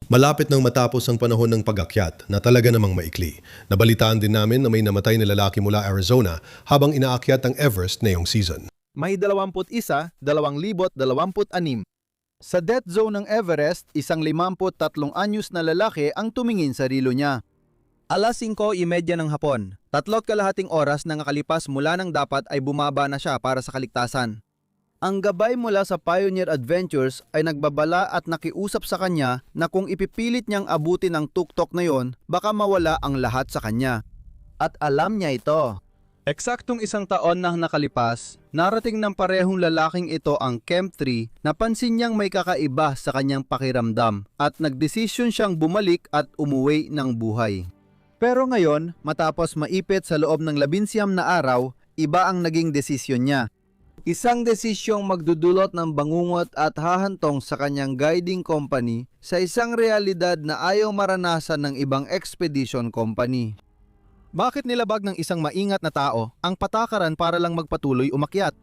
Malapit nang matapos ang panahon ng pag-akyat na talaga namang maikli. Nabalitaan din namin na may namatay na lalaki mula Arizona habang inaakyat ang Everest ngayong season. May 21, 2026. Sa death zone ng Everest, isang 53 anyos na lalaki ang tumingin sa rilo niya. Alas 5:30 ng hapon, 3.5 oras na nakalipas mula nang dapat ay bumaba na siya para sa kaligtasan. Ang gabay mula sa Pioneer Adventures ay nagbabala at nakiusap sa kanya na kung ipipilit niyang abutin ang tuktok na yon, baka mawala ang lahat sa kanya. At alam niya ito. Eksaktong isang taon na nakalipas, narating ng parehong lalaking ito ang Camp 3, napansin niyang may kakaiba sa kanyang pakiramdam at nagdesisyon siyang bumalik at umuwi ng buhay. Pero ngayon, matapos maipit sa loob ng 19 na araw, iba ang naging desisyon niya. Isang desisyong magdudulot ng bangungot at hahantong sa kanyang guiding company sa isang realidad na ayaw maranasan ng ibang expedition company. Bakit nilabag ng isang maingat na tao ang patakaran para lang magpatuloy umakyat?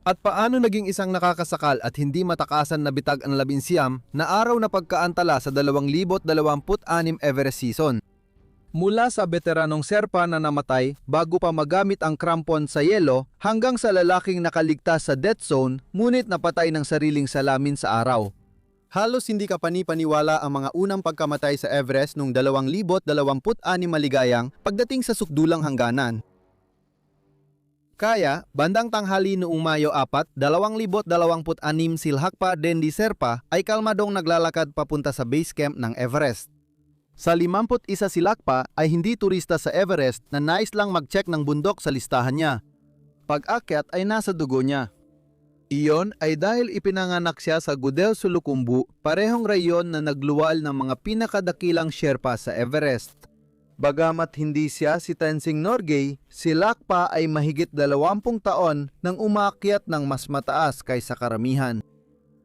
At paano naging isang nakakasakal at hindi matakasan na bitag ang 19 na araw na pagkaantala sa 2026 Everest season? Mula sa veteranong Sherpa na namatay bago pa magamit ang krampon sa yelo hanggang sa lalaking nakaligtas sa death zone ngunit napatay ng sariling salamin sa araw. Halos hindi ka panipaniwala ang mga unang pagkamatay sa Everest noong 2026 maligayang pagdating sa sukdulang hangganan. Kaya, bandang tanghali noong Mayo 4, 2026 silhakpa Dendi Sherpa ay kalmadong naglalakad papunta sa base camp ng Everest. Sa 51 silakpa ay hindi turista sa Everest na nais lang mag-check ng bundok sa listahan niya. Pag-akyat ay nasa dugo niya. Iyon ay dahil ipinanganak siya sa Gudel Sulukumbu, parehong rayon na nagluwal ng mga pinakadakilang Sherpa sa Everest. Bagamat hindi siya si Tenzing Norgay, si Lakpa ay mahigit 20 taon nang umakyat ng mas mataas kaysa karamihan.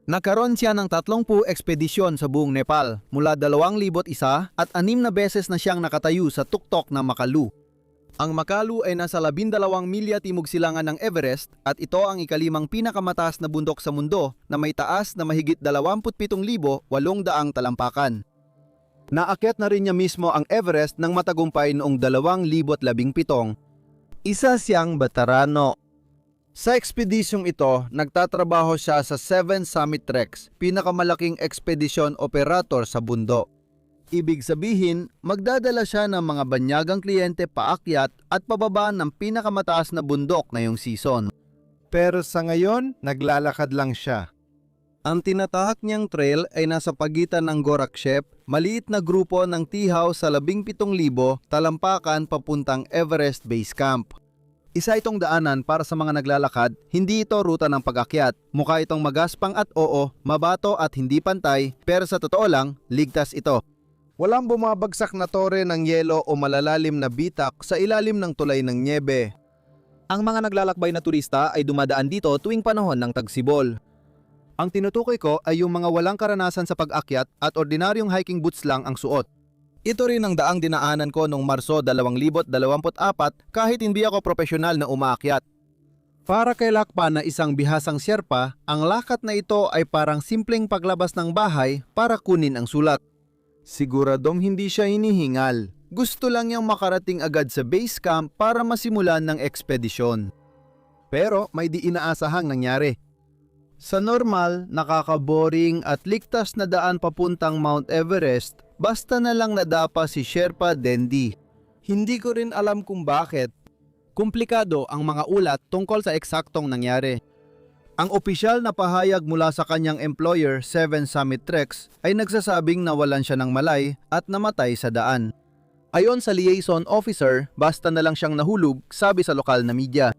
Nagkaroon siya ng 30 ekspedisyon sa buong Nepal mula 2001 at 6 na beses na siyang nakatayo sa tuktok na Makalu. Ang Makalu ay nasa 12 milya timog silangan ng Everest at ito ang ikalimang pinakamataas na bundok sa mundo na may taas na mahigit 27,800 talampakan. Naakyat na rin niya mismo ang Everest ng matagumpay noong 2017. Isa siyang veterano. Sa ekspedisyong ito, nagtatrabaho siya sa 7 Summit Treks, pinakamalaking ekspedisyon operator sa bundok. Ibig sabihin, magdadala siya ng mga banyagang kliyente paakyat at pababa ng pinakamataas na bundok ngayong season. Pero sa ngayon, naglalakad lang siya. Ang tinatahak niyang trail ay nasa pagitan ng Gorakshep, maliit na grupo ng Tihaw sa 17,000 talampakan papuntang Everest Base Camp. Isa itong daanan para sa mga naglalakad, hindi ito ruta ng pag-akyat. Mukha itong magaspang at mabato at hindi pantay, pero sa totoo lang, ligtas ito. Walang bumabagsak na tore ng yelo o malalalim na bitak sa ilalim ng tulay ng nyebe. Ang mga naglalakbay na turista ay dumadaan dito tuwing panahon ng tagsibol. Ang tinutukoy ko ay yung mga walang karanasan sa pag-akyat at ordinaryong hiking boots lang ang suot. Ito rin ang daang dinaanan ko noong Marso 2024 kahit hindi ako profesional na umaakyat. Para kay Lakpa na isang bihasang Sherpa, ang lakat na ito ay parang simpleng paglabas ng bahay para kunin ang sulat. Siguradong hindi siya hinihingal. Gusto lang niyang makarating agad sa base camp para masimulan ng ekspedisyon. Pero may di inaasahang nangyari. Sa normal, nakakaboring at ligtas na daan papuntang Mount Everest, basta na lang nadapa si Sherpa Dendi. Hindi ko rin alam kung bakit. Komplikado ang mga ulat tungkol sa eksaktong nangyari. Ang opisyal na pahayag mula sa kanyang employer, 7 Summit Treks, ay nagsasabing nawalan siya ng malay at namatay sa daan. Ayon sa liaison officer, basta na lang siyang nahulog, sabi sa lokal na media.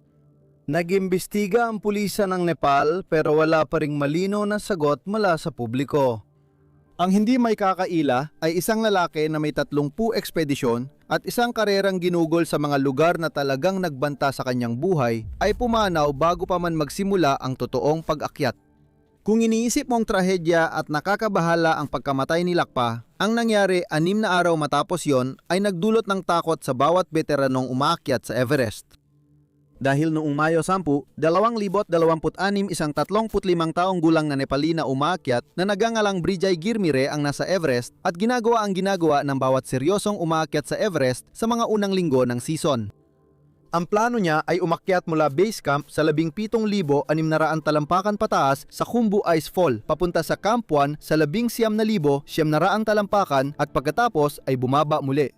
Nag-imbestiga ang pulisya ng Nepal pero wala pa ring malino na sagot mula sa publiko. Ang hindi may kakaila ay isang lalaki na may 30 ekspedisyon at isang karerang ginugol sa mga lugar na talagang nagbanta sa kanyang buhay ay pumanaw bago pa man magsimula ang totoong pag-akyat. Kung iniisip mong trahedya at nakakabahala ang pagkamatay ni Lakpa, ang nangyari 6 na araw matapos yon ay nagdulot ng takot sa bawat veteranong umaakyat sa Everest. Dahil noong Mayo 10, 2026 isang 35 taong gulang na Nepali na umaakyat na nagangalang Brijay Girmire ang nasa Everest at ginagawa ng bawat seryosong umaakyat sa Everest sa mga unang linggo ng season. Ang plano niya ay umakyat mula base camp sa 17,600 talampakan pataas sa Khumbu Ice Fall papunta sa Camp 1 sa 19,900 talampakan at pagkatapos ay bumaba muli.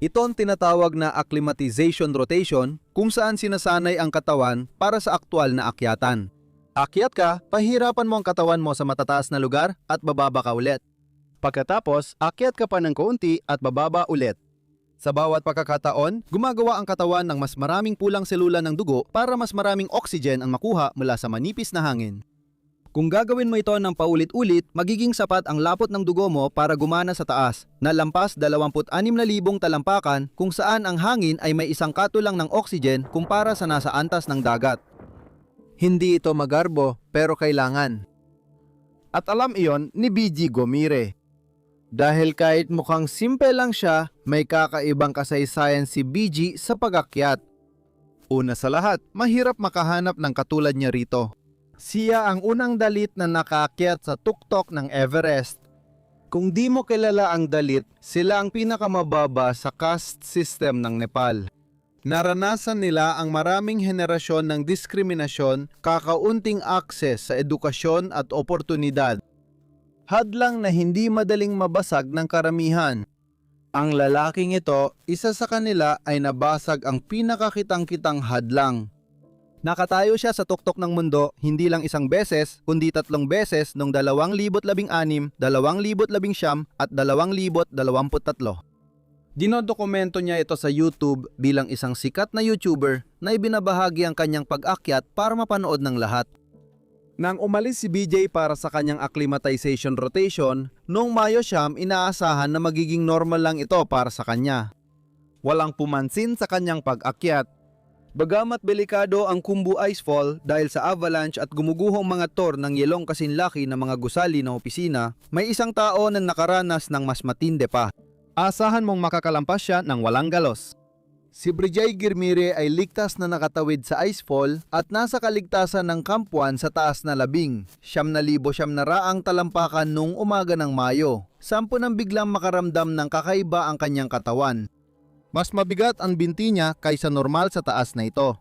Ito ang tinatawag na acclimatization rotation kung saan sinasanay ang katawan para sa aktwal na akyatan. Akyat ka, pahirapan mo ang katawan mo sa matataas na lugar at bababa ka ulit. Pagkatapos, akyat ka pa ng kaunti at bababa ulit. Sa bawat pagkakataon, gumagawa ang katawan ng mas maraming pulang selula ng dugo para mas maraming oxygen ang makuha mula sa manipis na hangin. Kung gagawin mo ito ng paulit-ulit, magiging sapat ang lapot ng dugo mo para gumana sa taas, na lampas 26,000 talampakan kung saan ang hangin ay may isang katulang ng oxygen kumpara sa nasa antas ng dagat. Hindi ito magarbo, pero kailangan. At alam iyon ni BG Girmire. Dahil kahit mukhang simple lang siya, may kakaibang kasaysayan si BG sa pag-akyat. Una sa lahat, mahirap makahanap ng katulad niya rito. Siya ang unang dalit na nakaakyat sa tuktok ng Everest. Kung di mo kilala ang dalit, sila ang pinakamababa sa caste system ng Nepal. Naranasan nila ang maraming henerasyon ng diskriminasyon, kakaunting akses sa edukasyon at oportunidad. Hadlang na hindi madaling mabasag ng karamihan. Ang lalaking ito, isa sa kanila ay nabasag ang pinakakitang-kitang hadlang. Nakatayo siya sa tuktok ng mundo hindi lang isang beses kundi 3 beses noong 2016, 2019 at 2023. Dinodokumento niya ito sa YouTube bilang isang sikat na YouTuber na ibinabahagi ang kanyang pag-akyat para mapanood ng lahat. Nang umalis si BJ para sa kanyang acclimatization rotation, noong Mayo 10 inaasahan na magiging normal lang ito para sa kanya. Walang pumansin sa kanyang pag-akyat. Bagamat delikado ang Khumbu Icefall dahil sa avalanche at gumuguhong mga tor ng yelong kasinlaki ng mga gusali ng opisina, may isang tao na nakaranas ng mas matinde pa. Asahan mong makakalampas siya ng walang galos. Si Brijay Girmire ay ligtas na nakatawid sa icefall at nasa kaligtasan ng Camp 1 sa taas na 10,900 talampakan noong umaga ng Mayo. Sampo nang biglang makaramdam ng kakaiba ang kanyang katawan. Mas mabigat ang binti niya kaysa normal sa taas na ito.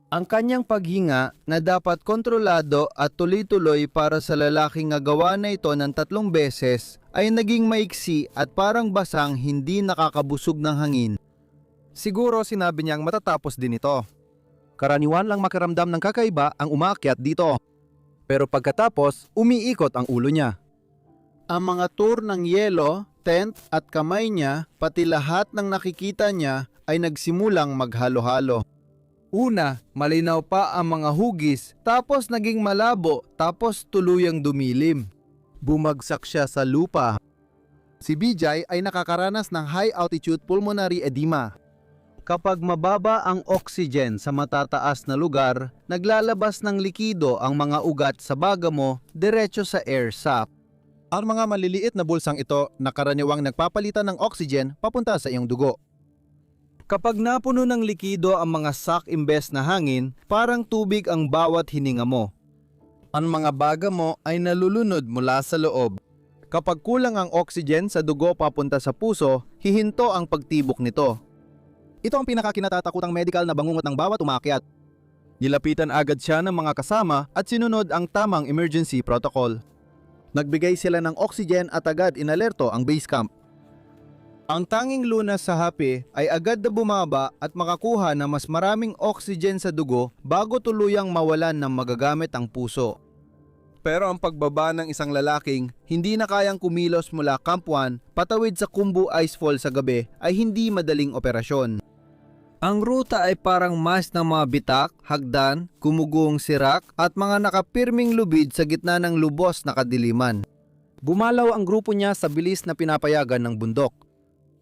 Ang kanyang paghinga na dapat kontrolado at tuloy-tuloy para sa lalaking nagawa na ito ng 3 beses ay naging maiksi at parang basang hindi nakakabusog ng hangin. Siguro sinabi niyang matatapos din ito. Karaniwan lang makaramdam ng kakaiba ang umaakyat dito. Pero pagkatapos, umiikot ang ulo niya. Ang mga tour ng yelo, tent at kamay niya, pati lahat ng nakikita niya ay nagsimulang maghalo-halo. Una, malinaw pa ang mga hugis, tapos naging malabo, tapos tuluyang dumilim. Bumagsak siya sa lupa. Si Bijay ay nakakaranas ng high altitude pulmonary edema. Kapag mababa ang oxygen sa matataas na lugar, naglalabas ng likido ang mga ugat sa baga mo diretso sa air sac. Ang mga maliliit na bulsang ito na karaniwang nagpapalitan ng oxygen papunta sa iyong dugo. Kapag napuno ng likido ang mga sac imbes na hangin, parang tubig ang bawat hininga mo. Ang mga baga mo ay nalulunod mula sa loob. Kapag kulang ang oxygen sa dugo papunta sa puso, hihinto ang pagtibok nito. Ito ang pinakakinatatakutang medical na bangungot ng bawat umaakyat. Nilapitan agad siya ng mga kasama at sinunod ang tamang emergency protocol. Nagbigay sila ng oxygen at agad inalerto ang base camp. Ang tanging lunas sa hape ay agad na bumaba at makakuha ng mas maraming oxygen sa dugo bago tuluyang mawalan ng magagamit ang puso. Pero ang pagbaba ng isang lalaking hindi na kayang kumilos mula Camp 1 patawid sa Khumbu Icefall sa gabi ay hindi madaling operasyon. Ang ruta ay parang mas ng mga bitak, hagdan, kumugong sirak at mga nakapirming lubid sa gitna ng lubos na kadiliman. Bumalaw ang grupo niya sa bilis na pinapayagan ng bundok.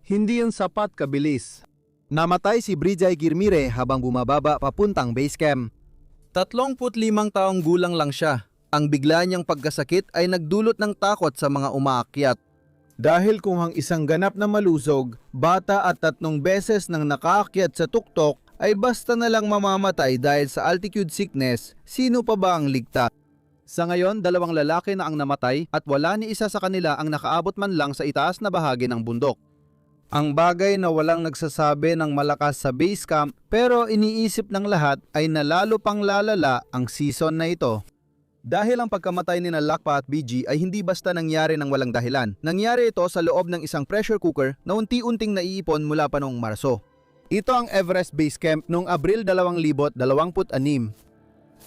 Hindi yun sapat kabilis. Namatay si Brijay Girmire habang bumababa papuntang base camp. 35 taong gulang lang siya. Ang bigla niyang pagkasakit ay nagdulot ng takot sa mga umaakyat. Dahil kung ang isang ganap na malusog, bata at 3 beses nang nakaakyat sa tuktok ay basta na lang mamamatay dahil sa altitude sickness, sino pa ba ang ligtas? Sa ngayon, 2 lalaki na ang namatay at wala ni isa sa kanila ang nakaabot man lang sa itaas na bahagi ng bundok. Ang bagay na walang nagsasabi ng malakas sa base camp pero iniisip ng lahat ay nalalo pang lalala ang season na ito. Dahil ang pagkamatay ni Lakpa at BG ay hindi basta nangyari ng walang dahilan. Nangyari ito sa loob ng isang pressure cooker na unti-unting naiipon mula pa noong Marso. Ito ang Everest Base Camp noong Abril 2026.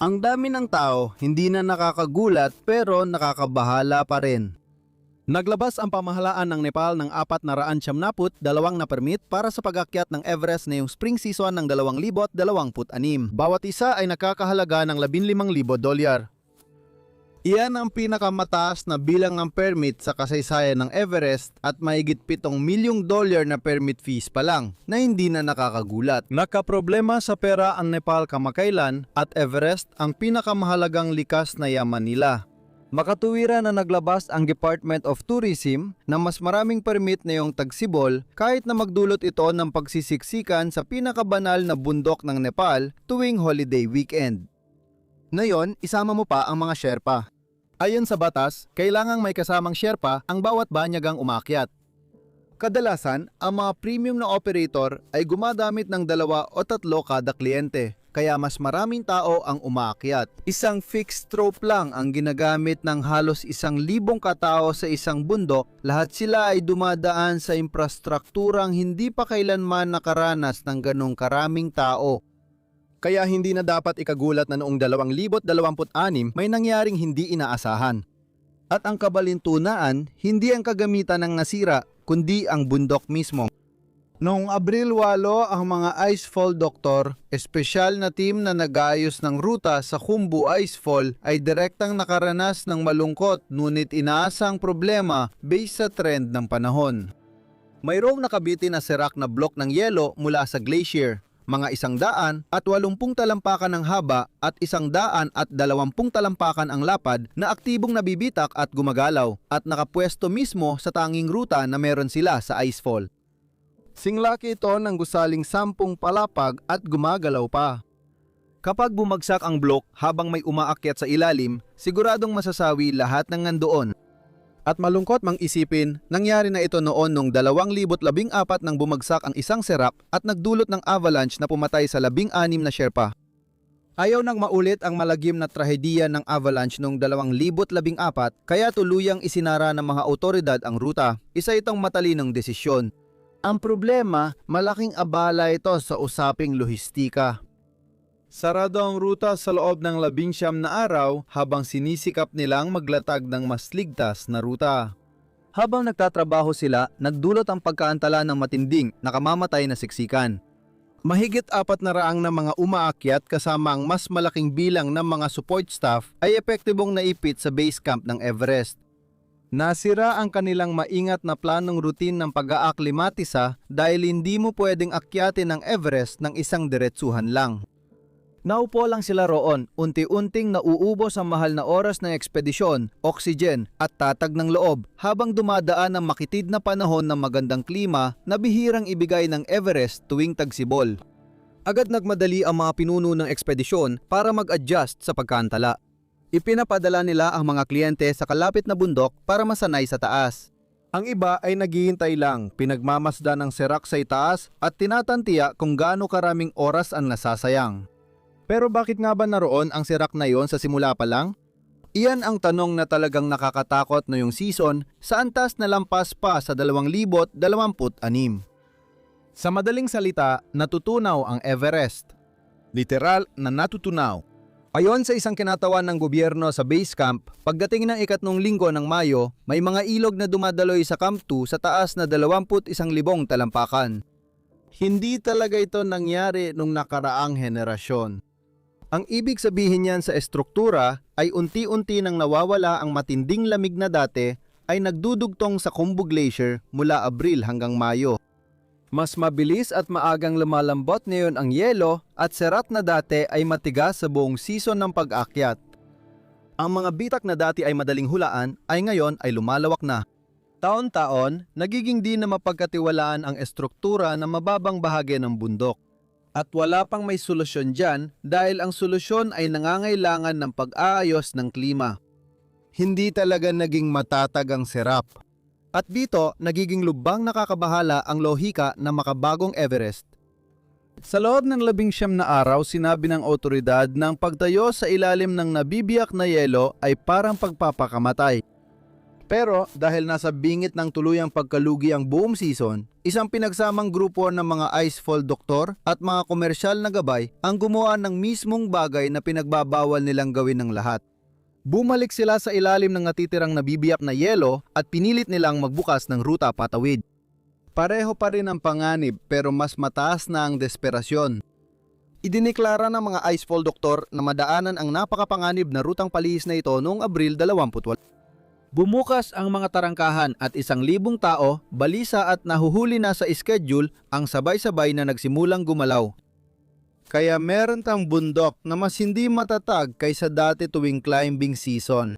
Ang dami ng tao, hindi na nakakagulat pero nakakabahala pa rin. Naglabas ang pamahalaan ng Nepal ng 472 na permit para sa pag-akyat ng Everest ngayong spring season ng 2026. Bawat isa ay nakakahalaga ng $15,000. Iyan ang pinakamataas na bilang ng permit sa kasaysayan ng Everest at mahigit $7 milyong na permit fees pa lang na hindi na nakakagulat. Nakaproblema sa pera ang Nepal kamakailan at Everest ang pinakamahalagang likas na yaman nila. Makatuwira na naglabas ang Department of Tourism na mas maraming permit na yung tagsibol kahit na magdulot ito ng pagsisiksikan sa pinakabanal na bundok ng Nepal tuwing holiday weekend. Ngayon, isama mo pa ang mga Sherpa. Ayon sa batas, kailangang may kasamang Sherpa ang bawat banyagang umakyat. Kadalasan, ang mga premium na operator ay gumagamit ng 2 o 3 kada kliyente, kaya mas maraming tao ang umaakyat. Isang fixed rope lang ang ginagamit ng halos 1,000 katao sa isang bundok, lahat sila ay dumadaan sa infrastrukturang hindi pa kailanman nakaranas ng ganong karaming tao. Kaya hindi na dapat ikagulat na noong 2026 may nangyaring hindi inaasahan. At ang kabalintunaan, hindi ang kagamitan ng nasira, kundi ang bundok mismo. Noong Abril 8, ang mga Icefall Doctor, espesyal na team na nag-aayos ng ruta sa Khumbu Icefall ay direktang nakaranas ng malungkot ngunit inaasang problema based sa trend ng panahon. Mayroong nakabitin na serak na blok ng yelo mula sa glacier, mga 100 at 80 talampakan ang haba at 100 at 20 talampakan ang lapad na aktibong nabibitak at gumagalaw at nakapwesto mismo sa tanging ruta na meron sila sa Icefall. Singlaki ito ng gusaling 10 palapag at gumagalaw pa. Kapag bumagsak ang blok habang may umaakyat sa ilalim, siguradong masasawi lahat ng nandoon. At malungkot mang isipin, nangyari na ito noon noong 2014 nang bumagsak ang isang serap at nagdulot ng avalanche na pumatay sa 16 na Sherpa. Ayaw nang maulit ang malagim na trahediya ng avalanche noong 2014 kaya tuluyang isinara ng mga otoridad ang ruta. Isa itong matalinong desisyon. Ang problema, malaking abala ito sa usaping lohistika. Sarado ang ruta sa loob ng 19 na araw habang sinisikap nilang maglatag ng mas ligtas na ruta. Habang nagtatrabaho sila, nagdulot ang pagkaantala ng matinding, nakamamatay na siksikan. Mahigit 400 na mga umaakyat kasama ang mas malaking bilang ng mga support staff ay epektibong naipit sa base camp ng Everest. Nasira ang kanilang maingat na planong routine ng pag-aaklimatisa dahil hindi mo pwedeng akyatin ang Everest ng isang diretsuhan lang. Naupo lang sila roon, unti-unting nauubos ang mahal na oras ng ekspedisyon, oxygen at tatag ng loob habang dumadaan ang makitid na panahon ng magandang klima na bihirang ibigay ng Everest tuwing tagsibol. Agad nagmadali ang mga pinuno ng ekspedisyon para mag-adjust sa pagkaantala. Ipinapadala nila ang mga kliyente sa kalapit na bundok para masanay sa taas. Ang iba ay naghihintay lang, pinagmamasda ng serak sa itaas at tinatantiya kung gaano karaming oras ang nasasayang. Pero bakit nga ba naroon ang serak na yon sa simula pa lang? Iyan ang tanong na talagang nakakatakot noong season sa antas na lampas pa sa 2026. Sa madaling salita, natutunaw ang Everest. Literal na natutunaw. Ayon sa isang kinatawan ng gobyerno sa base camp, pagdating ng 3 linggo ng Mayo, may mga ilog na dumadaloy sa Camp 2 sa taas na 21,000 talampakan. Hindi talaga ito nangyari nung nakaraang henerasyon. Ang ibig sabihin niyan sa estruktura ay unti-unti nang nawawala ang matinding lamig na dati ay nagdudugtong sa Khumbu Glacier mula Abril hanggang Mayo. Mas mabilis at maagang lumalambot ngayon ang yelo at serat na dati ay matigas sa buong season ng pag-akyat. Ang mga bitak na dati ay madaling hulaan ay ngayon ay lumalawak na. Taon-taon, nagiging di na mapagkatiwalaan ang estruktura ng mababang bahagi ng bundok. At wala pang may solusyon dyan dahil ang solusyon ay nangangailangan ng pag-aayos ng klima. Hindi talaga naging matatag ang serap. At dito, nagiging lubang nakakabahala ang lohika ng makabagong Everest. Sa loob ng 19 na araw, sinabi ng otoridad na ang pagtayo sa ilalim ng nabibiyak na yelo ay parang pagpapakamatay. Pero dahil nasa bingit ng tuluyang pagkalugi ang buong season, isang pinagsamang grupo ng mga icefall doktor at mga komersyal na gabay ang gumawa ng mismong bagay na pinagbabawal nilang gawin ng lahat. Bumalik sila sa ilalim ng natitirang nabibiyak na yelo at pinilit nilang magbukas ng ruta patawid. Pareho pa rin ang panganib pero mas mataas na ang desperasyon. Idineklara ng mga icefall doktor na madaanan ang napakapanganib na rutang palihis na ito noong Abril 28. Bumukas ang mga tarangkahan at 1,000 tao, balisa at nahuhuli na sa schedule ang sabay-sabay na nagsimulang gumalaw. Kaya meron tang bundok na mas hindi matatag kaysa dati tuwing climbing season.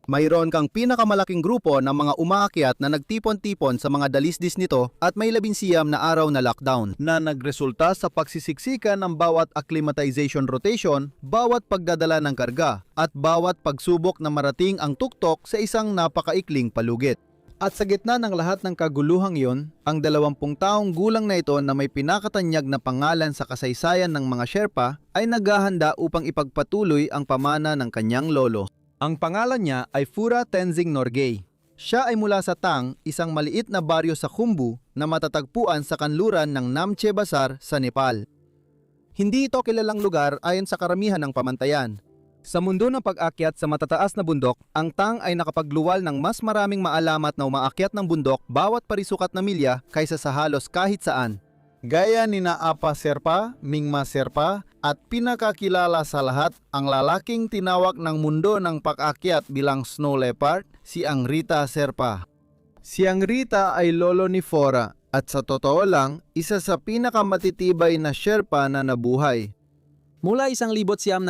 Mayroon kang pinakamalaking grupo ng mga umaakyat na nagtipon-tipon sa mga dalisdis nito at may 19 na araw na lockdown na nagresulta sa pagsisiksikan ng bawat acclimatization rotation, bawat pagdadala ng karga at bawat pagsubok na marating ang tuktok sa isang napakaikling palugit. At sa gitna ng lahat ng kaguluhang yon, ang 20 taong gulang na ito na may pinakatanyag na pangalan sa kasaysayan ng mga Sherpa ay naghahanda upang ipagpatuloy ang pamana ng kanyang lolo. Ang pangalan niya ay Pura Tenzing Norgay. Siya ay mula sa Tang, isang maliit na baryo sa Khumbu na matatagpuan sa kanluran ng Namche Bazaar sa Nepal. Hindi ito kilalang lugar ayon sa karamihan ng pamantayan. Sa mundo ng pag-akyat sa matataas na bundok, ang Tang ay nakapagluwal ng mas maraming maalamat na umaakyat ng bundok bawat parisukat na milya kaysa sa halos kahit saan. Gaya ni na Apa Sherpa, Mingma Sherpa at pinakakilala sa lahat ang lalaking tinawag ng mundo ng pag-akyat bilang Snow Leopard, si Angrita Sherpa. Si Angrita ay lolo ni Pura at sa totoo lang, isa sa pinakamatitibay na Sherpa na nabuhay. Mula 1,983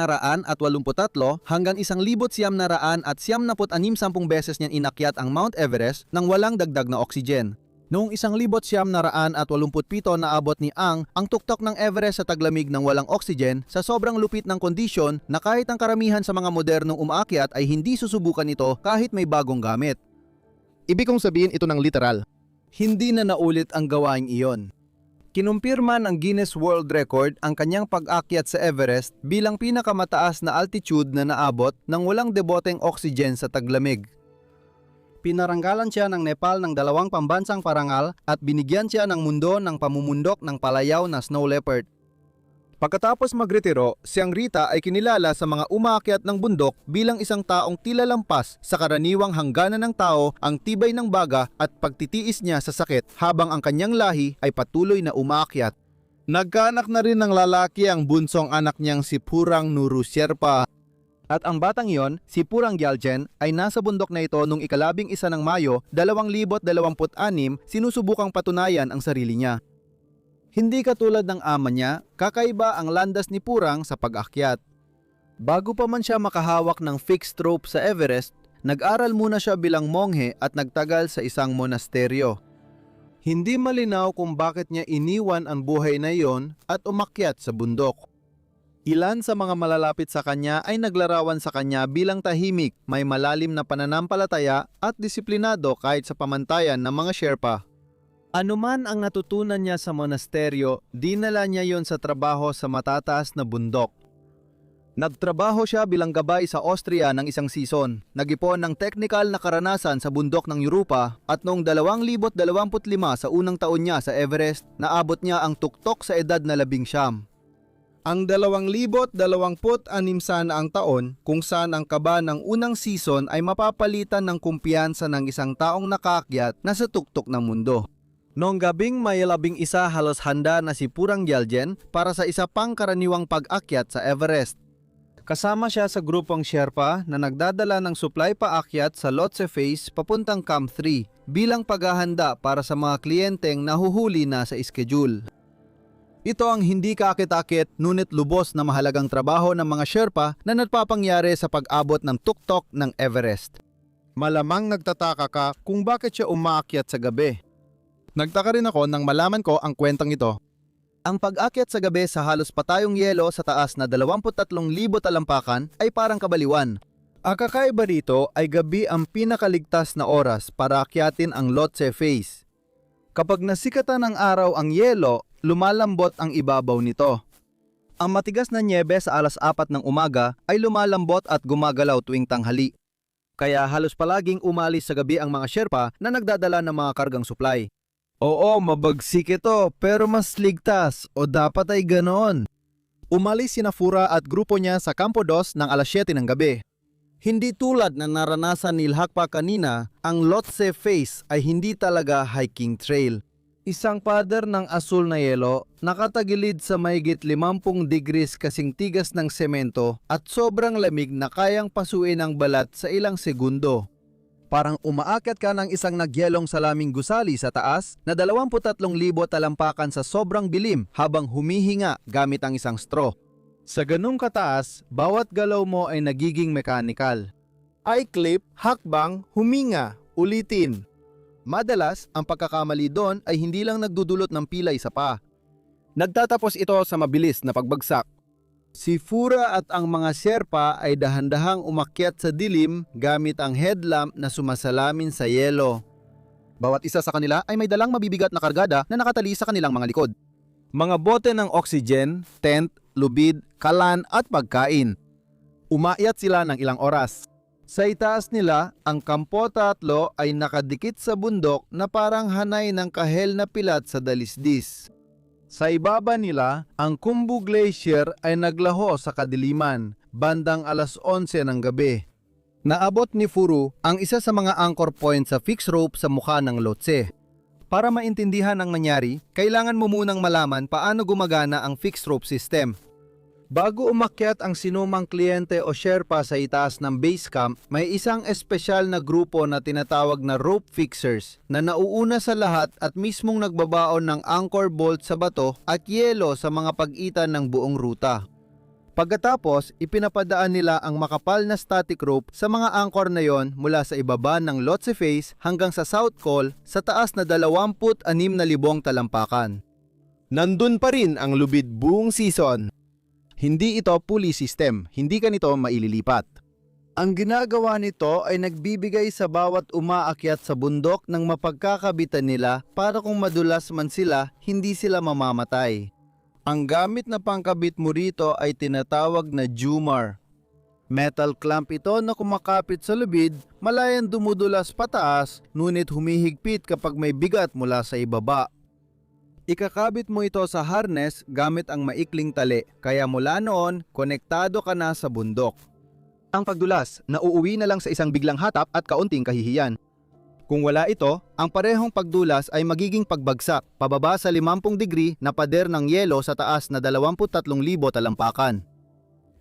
hanggang 1,976 beses niyang inakyat ang Mount Everest nang walang dagdag na oxygen. Noong 1,987 naabot ni Ang tuktok ng Everest sa taglamig ng walang oxygen sa sobrang lupit ng kondisyon na kahit ang karamihan sa mga modernong umaakyat ay hindi susubukan ito kahit may bagong gamit. Ibig kong sabihin ito ng literal. Hindi na naulit ang gawaing iyon. Kinumpirma ng Guinness World Record ang kanyang pag-akyat sa Everest bilang pinakamataas na altitude na naabot ng walang deboteng oxygen sa taglamig. Pinaranggalan siya ng Nepal ng 2 pambansang parangal at binigyan siya ng mundo ng pamumundok ng palayaw na Snow Leopard. Pagkatapos magretiro, si Angrita ay kinilala sa mga umaakyat ng bundok bilang isang taong tila lampas sa karaniwang hangganan ng tao, ang tibay ng baga at pagtitiis niya sa sakit habang ang kanyang lahi ay patuloy na umaakyat. Nagkaanak na rin ng lalaki ang bunsong anak niyang si Purang Nuru Sherpa. At ang batang iyon, si Purang Gyaltsen, ay nasa bundok na ito noong 11 ng Mayo, 2026, sinusubukang patunayan ang sarili niya. Hindi katulad ng ama niya, kakaiba ang landas ni Purang sa pag-akyat. Bago pa man siya makahawak ng fixed rope sa Everest, nag-aral muna siya bilang monghe at nagtagal sa isang monasteryo. Hindi malinaw kung bakit niya iniwan ang buhay na iyon at umakyat sa bundok. Ilan sa mga malalapit sa kanya ay naglarawan sa kanya bilang tahimik, may malalim na pananampalataya at disiplinado kahit sa pamantayan ng mga Sherpa. Anuman ang natutunan niya sa monasteryo, dinala niya yon sa trabaho sa matataas na bundok. Nagtrabaho siya bilang gabay sa Austria ng isang season, nag-ipon ng technical na karanasan sa bundok ng Europa at noong 2025 sa unang taon niya sa Everest, naabot niya ang tuktok sa edad na 19. Ang 2026 sana ang taon kung saan ang kaba ng unang season ay mapapalitan ng kumpiyansa ng isang taong nakaakyat na sa tuktok ng mundo. Noong gabing may 11 halos handa na si Purang Gyaltsen para sa isa pang karaniwang pag-akyat sa Everest. Kasama siya sa grupong Sherpa na nagdadala ng supply paakyat sa Lhotse Phase papuntang Camp 3 bilang paghahanda para sa mga kliyenteng nahuhuli na sa schedule. Ito ang hindi kaakit-akit ngunit lubos na mahalagang trabaho ng mga Sherpa na nagpapangyari sa pag-abot ng tuktok ng Everest. Malamang nagtataka ka kung bakit siya umaakyat sa gabi. Nagtaka rin ako nang malaman ko ang kwentang ito. Ang pag-akyat sa gabi sa halos patayong yelo sa taas na 23,000 talampakan ay parang kabaliwan. Ang kakaiba rito ay gabi ang pinakaligtas na oras para akyatin ang Lhotse Face. Kapag nasikatan ng araw ang yelo, lumalambot ang ibabaw nito. Ang matigas na nyebe sa alas 4 ng umaga ay lumalambot at gumagalaw tuwing tanghali. Kaya halos palaging umalis sa gabi ang mga Sherpa na nagdadala ng mga kargang supply. Oo, mabagsik ito pero mas ligtas o dapat ay ganoon. Umalis sina Fura at grupo niya sa Campo 2 ng alas 7 ng gabi. Hindi tulad na naranasan ni Ilhakpa kanina, ang Lhotse Face ay hindi talaga hiking trail. Isang pader ng asul na yelo, nakatagilid sa mahigit 50 degrees kasing tigas ng semento at sobrang lamig na kayang pasuin ang balat sa ilang segundo. Parang umaakyat ka ng isang nagyelong salaming gusali sa taas na 23,000 talampakan sa sobrang bilim habang humihinga gamit ang isang straw. Sa ganung kataas, bawat galaw mo ay nagiging mechanical. I-clip, hakbang, huminga, ulitin. Madalas, ang pagkakamali doon ay hindi lang nagdudulot ng pilay sa paa. Nagtatapos ito sa mabilis na pagbagsak. Si Fura at ang mga Sherpa ay dahan-dahang umakyat sa dilim gamit ang headlamp na sumasalamin sa yelo. Bawat isa sa kanila ay may dalang mabibigat na kargada na nakatali sa kanilang mga likod. Mga bote ng oxygen, tent, lubid, kalan at pagkain. Umakyat sila ng ilang oras. Sa itaas nila, ang Campo 3 ay nakadikit sa bundok na parang hanay ng kahel na pilat sa dalisdis. Sa ibaba nila, ang Khumbu Glacier ay naglaho sa kadiliman, bandang alas 11 ng gabi. Naabot ni Furu ang isa sa mga anchor point sa fixed rope sa mukha ng Lhotse. Para maintindihan ang nangyari, kailangan mo munang malaman paano gumagana ang fixed rope system. Bago umakyat ang sinumang kliyente o Sherpa sa itaas ng base camp, may isang espesyal na grupo na tinatawag na rope fixers na nauuna sa lahat at mismong nagbabaon ng anchor bolt sa bato at yelo sa mga pag-itan ng buong ruta. Pagkatapos, ipinapadaan nila ang makapal na static rope sa mga anchor na yon mula sa ibaba ng Lhotse Face hanggang sa South Col sa taas na 26,000 talampakan. Nandun pa rin ang lubid buong season. Hindi ito pulley system, hindi ka nito maililipat. Ang ginagawa nito ay nagbibigay sa bawat umaakyat sa bundok ng mapagkakabitan nila para kung madulas man sila, hindi sila mamamatay. Ang gamit na pangkabit mo rito ay tinatawag na Jumar. Metal clamp ito na kumakapit sa lubid, malayang dumudulas pataas, ngunit humihigpit kapag may bigat mula sa ibaba. Ikakabit mo ito sa harness gamit ang maikling tali, kaya mula noon, konektado ka na sa bundok. Ang pagdulas, nauuwi na lang sa isang biglang hatap at kaunting kahihiyan. Kung wala ito, ang parehong pagdulas ay magiging pagbagsak, pababa sa 50 degree na pader ng yelo sa taas na 23,000 talampakan.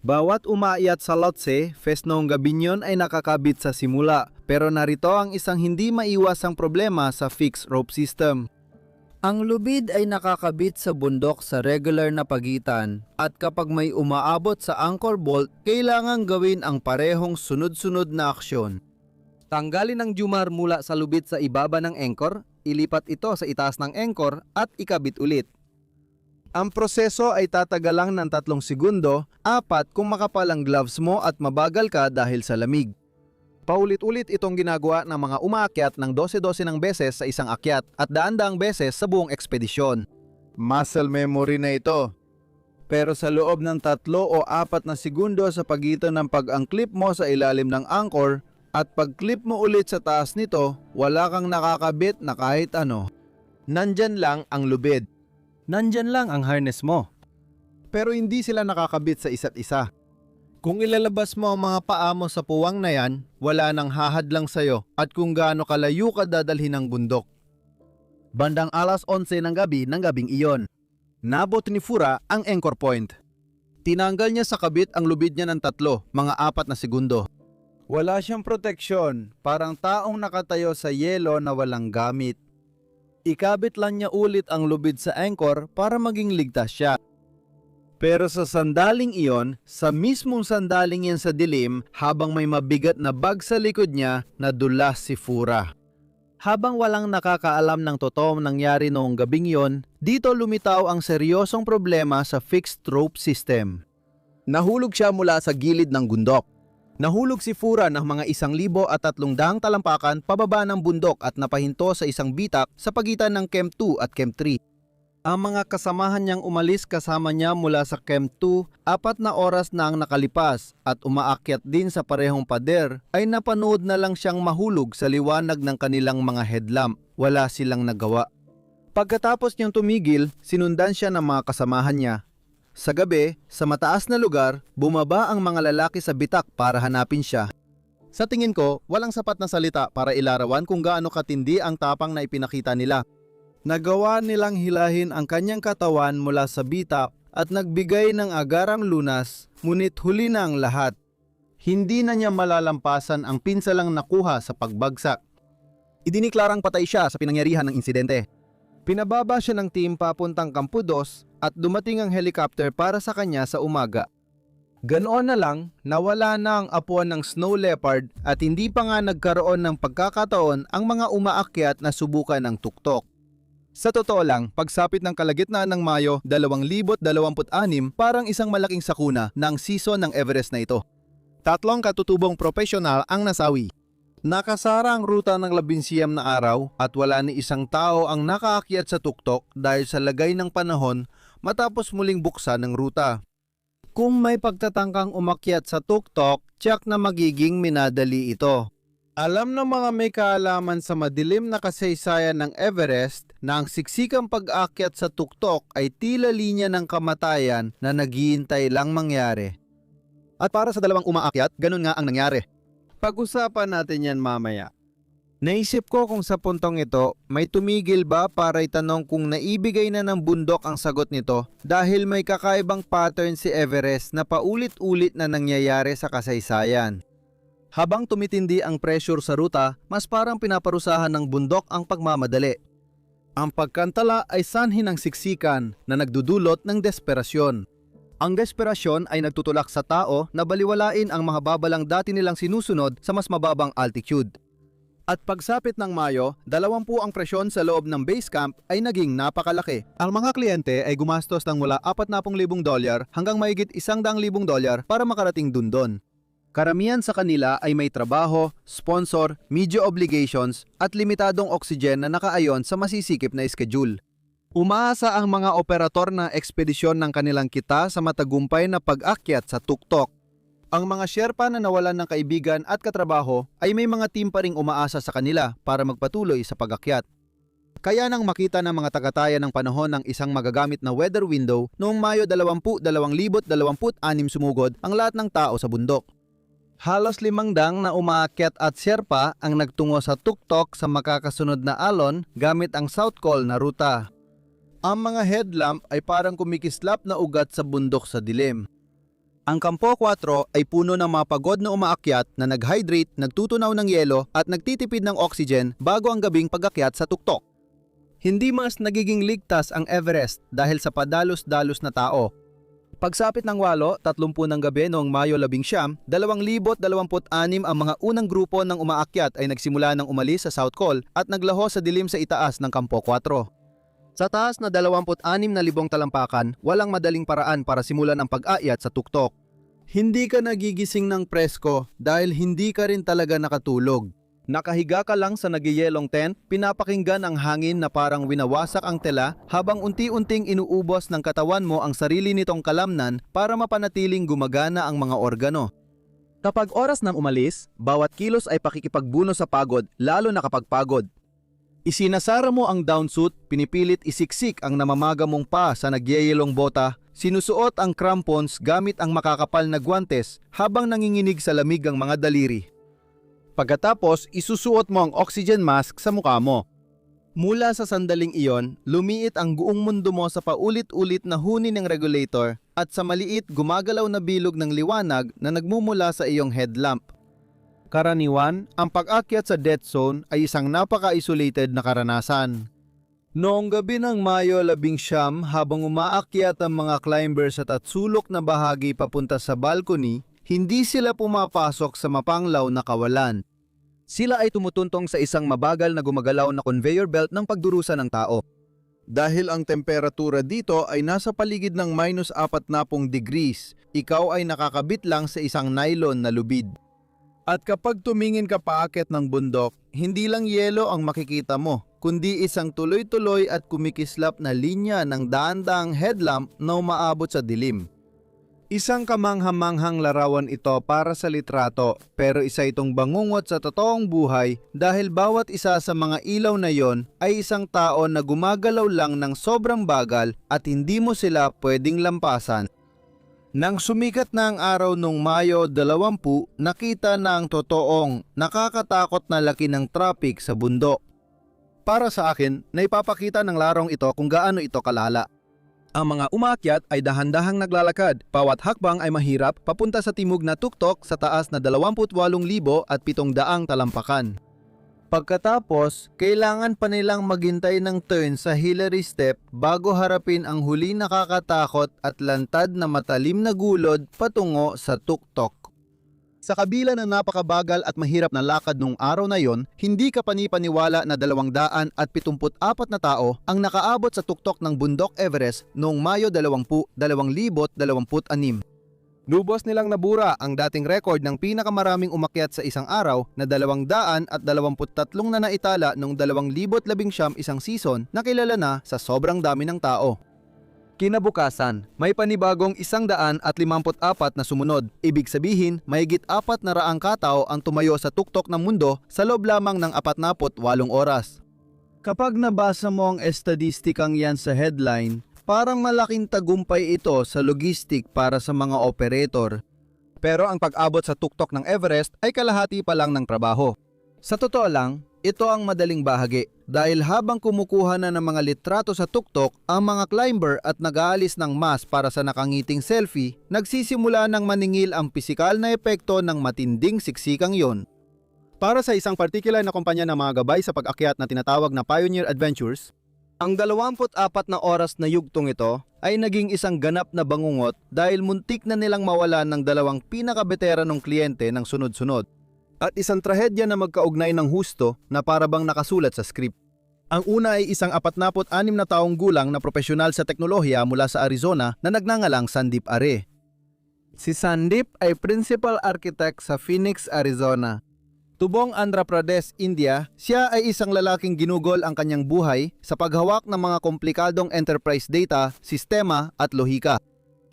Bawat umakyat sa Lhotse, Face noong gabi niyon ay nakakabit sa simula, pero narito ang isang hindi maiwasang problema sa fixed rope system. Ang lubid ay nakakabit sa bundok sa regular na pagitan at kapag may umaabot sa anchor bolt, kailangang gawin ang parehong sunod-sunod na aksyon. Tanggalin ang Jumar mula sa lubid sa ibaba ng anchor, ilipat ito sa itaas ng anchor at ikabit ulit. Ang proseso ay tatagal lang ng 3 segundo, 4 kung makapal ang gloves mo at mabagal ka dahil sa lamig. Paulit-ulit itong ginagawa ng mga umaakyat ng 12-12 ng beses sa isang akyat at daan-daang beses sa buong ekspedisyon. Muscle memory na ito. Pero sa loob ng 3 o 4 na segundo sa pagitan ng pag-angklip mo sa ilalim ng anchor at pag-clip mo ulit sa taas nito, wala kang nakakabit na kahit ano. Nandyan lang ang lubid. Nandyan lang ang harness mo. Pero hindi sila nakakabit sa isa't isa. Kung ilalabas mo ang mga paa mo sa puwang na yan, wala nang hahadlang sayo at kung gaano kalayo ka dadalhin ng bundok. Bandang alas 11 ng gabing iyon, nabot ni Fura ang anchor point. Tinanggal niya sa kabit ang lubid niya ng 3, mga 4 na segundo. Wala siyang proteksyon, parang taong nakatayo sa yelo na walang gamit. Ikabit lang niya ulit ang lubid sa anchor para maging ligtas siya. Pero sa sandaling iyon, sa mismong sandaling yan sa dilim, habang may mabigat na bag sa likod niya, nadulas si Fura. Habang walang nakakaalam ng totoong nangyari noong gabing yon, dito lumitaw ang seryosong problema sa fixed rope system. Nahulog siya mula sa gilid ng bundok. Nahulog si Fura ng mga 1,300 talampakan pababa ng bundok at napahinto sa isang bitak sa pagitan ng Camp 2 at Camp 3. Ang mga kasamahan niyang umalis kasama niya mula sa Camp 2, 4 na oras na ang nakalipas at umaakyat din sa parehong pader ay napanood na lang siyang mahulog sa liwanag ng kanilang mga headlamp. Wala silang nagawa. Pagkatapos niyang tumigil, sinundan siya ng mga kasamahan niya. Sa gabi, sa mataas na lugar, bumaba ang mga lalaki sa bitak para hanapin siya. Sa tingin ko, walang sapat na salita para ilarawan kung gaano katindi ang tapang na ipinakita nila. Nagawa nilang hilahin ang kanyang katawan mula sa bitak at nagbigay ng agarang lunas, ngunit huli na ang lahat. Hindi na niya malalampasan ang pinsalang nakuha sa pagbagsak. Idiniklarang patay siya sa pinangyarihan ng insidente. Pinababa siya ng team papuntang Kampo 2 at dumating ang helicopter para sa kanya sa umaga. Ganoon na lang, nawala na ang apuan ng Snow Leopard at hindi pa nga nagkaroon ng pagkakataon ang mga umaakyat na subukan ng tuktok. Sa totoo lang, pagsapit ng kalagitnaan ng Mayo 2026, parang isang malaking sakuna ng season ng Everest na ito. 3 katutubong profesional ang nasawi. Nakasara ang ruta ng 19 na araw at wala ni isang tao ang nakaakyat sa tuktok dahil sa lagay ng panahon matapos muling buksan ng ruta. Kung may pagtatangkang umakyat sa tuktok, tiyak na magiging minadali ito. Alam ng mga may kaalaman sa madilim na kasaysayan ng Everest na ang siksikang pag-akyat sa tuktok ay tila linya ng kamatayan na naghihintay lang mangyari. At para sa dalawang umaakyat, ganun nga ang nangyari. Pag-usapan natin yan mamaya. Naisip ko kung sa puntong ito, may tumigil ba para itanong kung naibigay na ng bundok ang sagot nito dahil may kakaibang pattern si Everest na paulit-ulit na nangyayari sa kasaysayan. Habang tumitindi ang pressure sa ruta, mas parang pinaparusahan ng bundok ang pagmamadali. Ang pagkantala ay sanhi ng siksikan na nagdudulot ng desperasyon. Ang desperasyon ay nagtutulak sa tao na baliwalain ang mga babalang dati nilang sinusunod sa mas mababang altitude. At pagsapit ng Mayo, 20 ang presyon sa loob ng base camp ay naging napakalaki. Ang mga kliyente ay gumastos ng mula $40,000 hanggang mahigit $100,000 para makarating dundon. Karamihan sa kanila ay may trabaho, sponsor, media obligations at limitadong oxygen na nakaayon sa masisikip na schedule. Umaasa ang mga operator na ekspedisyon ng kanilang kita sa matagumpay na pag-akyat sa tuktok. Ang mga Sherpa na nawalan ng kaibigan at katrabaho ay may mga team pa ring umaasa sa kanila para magpatuloy sa pag-akyat. Kaya nang makita ng mga tagataya ng panahon ng isang magagamit na weather window noong Mayo 20, 2026 sumugod ang lahat ng tao sa bundok. Halos 500 na umaakyat at Sherpa ang nagtungo sa tuktok sa makakasunod na alon gamit ang South Col na ruta. Ang mga headlamp ay parang kumikislap na ugat sa bundok sa dilim. Ang Kampo 4 ay puno ng mga pagod na umaakyat na nag-hydrate, nagtutunaw ng yelo at nagtitipid ng oxygen bago ang gabing pag-akyat sa tuktok. Hindi mas nagiging ligtas ang Everest dahil sa padalos-dalos na tao. Pagsapit ng 8:30 ng gabi noong Mayo 11, 2026 ang mga unang grupo ng umaakyat ay nagsimula ng umalis sa South Col at naglaho sa dilim sa itaas ng Kampo 4. Sa taas na 26,000 talampakan, walang madaling paraan para simulan ang pag-akyat sa tuktok. Hindi ka nagigising ng presko dahil hindi ka rin talaga nakatulog. Nakahiga ka lang sa nagyayelong tent, pinapakinggan ang hangin na parang winawasak ang tela habang unti-unting inuubos ng katawan mo ang sarili nitong kalamnan para mapanatiling gumagana ang mga organo. Kapag oras ng umalis, bawat kilos ay pakikipagbuno sa pagod, lalo na kapag pagod. Isinasara mo ang downsuit, pinipilit isiksik ang namamaga mong paa sa nagyayelong bota, sinusuot ang crampons gamit ang makakapal na guwantes habang nanginginig sa lamig ang mga daliri. Pagkatapos, isusuot mo ang oxygen mask sa mukha mo. Mula sa sandaling iyon, lumiit ang buong mundo mo sa paulit-ulit na huni ng regulator at sa maliit gumagalaw na bilog ng liwanag na nagmumula sa iyong headlamp. Karaniwan, ang pag-akyat sa death zone ay isang napaka-isolated na karanasan. Noong gabi ng Mayo 11 habang umaakyat ang mga climbers at sulok na bahagi papunta sa balcony, hindi sila pumapasok sa mapanglaw na kawalan. Sila ay tumutuntong sa isang mabagal na gumagalaw na conveyor belt ng pagdurusa ng tao. Dahil ang temperatura dito ay nasa paligid ng -40 degrees, ikaw ay nakakabit lang sa isang nylon na lubid. At kapag tumingin ka paakyat ng bundok, hindi lang yelo ang makikita mo, kundi isang tuloy-tuloy at kumikislap na linya ng daan-daang headlamp na umaabot sa dilim. Isang kamangha-manghang larawan ito para sa litrato, pero isa itong bangungot sa totoong buhay dahil bawat isa sa mga ilaw na yon ay isang tao na gumagalaw lang ng sobrang bagal at hindi mo sila pwedeng lampasan. Nang sumikat na ang araw noong Mayo 20, nakita na ang totoong nakakatakot na laki ng traffic sa bundok. Para sa akin, naipapakita ng larong ito kung gaano ito kalala. Ang mga umaakyat ay dahan-dahang naglalakad, bawat hakbang ay mahirap papunta sa timog na tuktok sa taas na 28,700 talampakan. Pagkatapos, kailangan pa nilang maghintay ng turn sa Hillary Step bago harapin ang huli nakakatakot at lantad na matalim na gulod patungo sa tuktok. Sa kabila ng napakabagal at mahirap na lakad nung araw na yon, hindi ka panipaniwala na 274 na tao ang nakaabot sa tuktok ng bundok Everest noong Mayo 20, 2026. Lubos nilang nabura ang dating record ng pinakamaraming umakyat sa isang araw na 223 na naitala noong 2019 isang season na kilala na sa sobrang dami ng tao. Kinabukasan, may panibagong 154 na sumunod. Ibig sabihin, mahigit 400 katao ang tumayo sa tuktok ng mundo sa loob lamang ng 48 oras. Kapag nabasa mo ang estadistikang yan sa headline, parang malaking tagumpay ito sa logistic para sa mga operator. Pero ang pag-abot sa tuktok ng Everest ay kalahati pa lang ng trabaho. Sa totoo lang, ito ang madaling bahagi dahil habang kumukuha na ng mga litrato sa tuktok ang mga climber at nag-aalis ng mask para sa nakangiting selfie, nagsisimula ng maningil ang pisikal na epekto ng matinding siksikang yon. Para sa isang partikular na kumpanya ng mga gabay sa pag-akyat na tinatawag na Pioneer Adventures, ang 24 na oras na yugtong ito ay naging isang ganap na bangungot dahil muntik na nilang mawalan ng dalawang pinakabeteranong kliyente ng sunod-sunod. At isang trahedya na magkaugnay ng husto na parabang nakasulat sa script. Ang una ay isang 46 na taong gulang na profesional sa teknolohiya mula sa Arizona na nagngangalang Sandeep Are. Si Sandeep ay principal architect sa Phoenix, Arizona. Tubong Andhra Pradesh, India, siya ay isang lalaking ginugol ang kanyang buhay sa paghawak ng mga komplikadong enterprise data, sistema at lohika.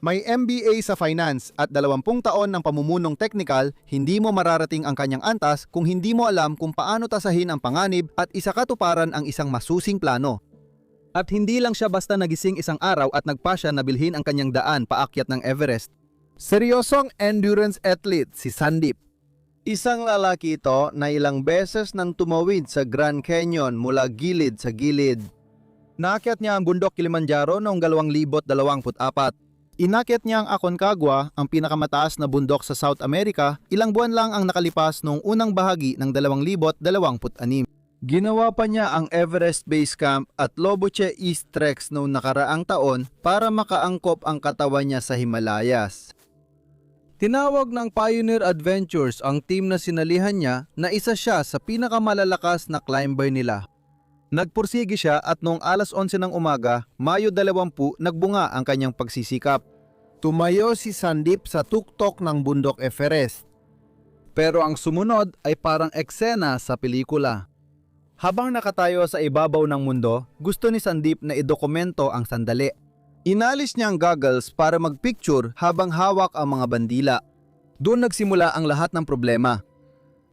May MBA sa finance at 20 taon ng pamumunong technical, hindi mo mararating ang kanyang antas kung hindi mo alam kung paano tasahin ang panganib at isakatuparan ang isang masusing plano. At hindi lang siya basta nagising isang araw at nagpasya na bilhin ang kanyang daan paakyat ng Everest. Seryosong endurance athlete si Sandeep. Isang lalaki ito na ilang beses nang tumawid sa Grand Canyon mula gilid sa gilid. Naakyat niya ang bundok Kilimanjaro noong 2024. Inakyat niya ang Aconcagua, ang pinakamataas na bundok sa South America, ilang buwan lang ang nakalipas noong unang bahagi ng 2026. Ginawa pa niya ang Everest Base Camp at Lobuche East Treks noong nakaraang taon para makaangkop ang katawan niya sa Himalayas. Tinawag ng Pioneer Adventures ang team na sinalihan niya na isa siya sa pinakamalalakas na climber nila. Nagpursige siya at noong alas 11 ng umaga, Mayo 20, nagbunga ang kanyang pagsisikap. Tumayo si Sandeep sa tuktok ng bundok Everest. Pero ang sumunod ay parang eksena sa pelikula. Habang nakatayo sa ibabaw ng mundo, gusto ni Sandeep na idokumento ang sandali. Inalis niya ang goggles para magpicture habang hawak ang mga bandila. Doon nagsimula ang lahat ng problema.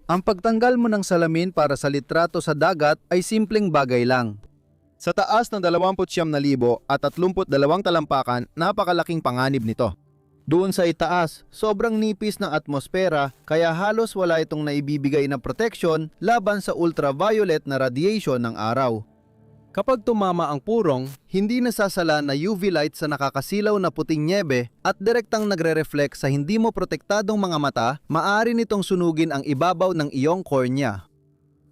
Ang pagtanggal mo ng salamin para sa litrato sa dagat ay simpleng bagay lang. Sa taas ng 29,000 at 32 talampakan, napakalaking panganib nito. Doon sa itaas, sobrang nipis ng atmosfera kaya halos wala itong naibibigay na protection laban sa ultraviolet na radiation ng araw. Kapag tumama ang purong, hindi nasasala na UV light sa nakakasilaw na puting nyebe at direktang nagre-reflect sa hindi mo protektadong mga mata, maaari nitong sunugin ang ibabaw ng iyong cornea.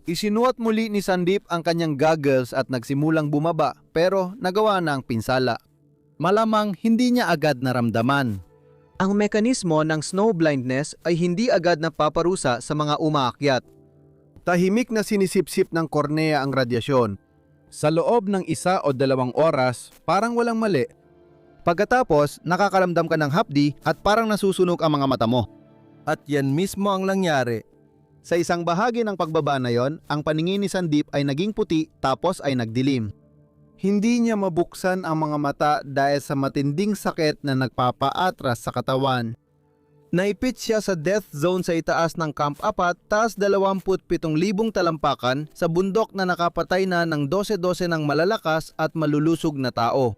Isinuot muli ni Sandeep ang kanyang goggles at nagsimulang bumaba pero nagawa na ang pinsala. Malamang hindi niya agad naramdaman. Ang mekanismo ng snow blindness ay hindi agad napaparusa sa mga umaakyat. Tahimik na sinisipsip ng kornea ang radyasyon. Sa loob ng 1 o 2 oras, parang walang mali. Pagkatapos, nakakaramdam ka ng hapdi at parang nasusunog ang mga mata mo. At yan mismo ang nangyari. Sa isang bahagi ng pagbaba na yon, ang paningin ni Sandeep ay naging puti tapos ay nagdilim. Hindi niya mabuksan ang mga mata dahil sa matinding sakit na nagpapaatras sa katawan. Naipit siya sa death zone sa itaas ng Camp 4, taas 27,000 talampakan sa bundok na nakapatay na ng 12-12 ng malalakas at malulusog na tao.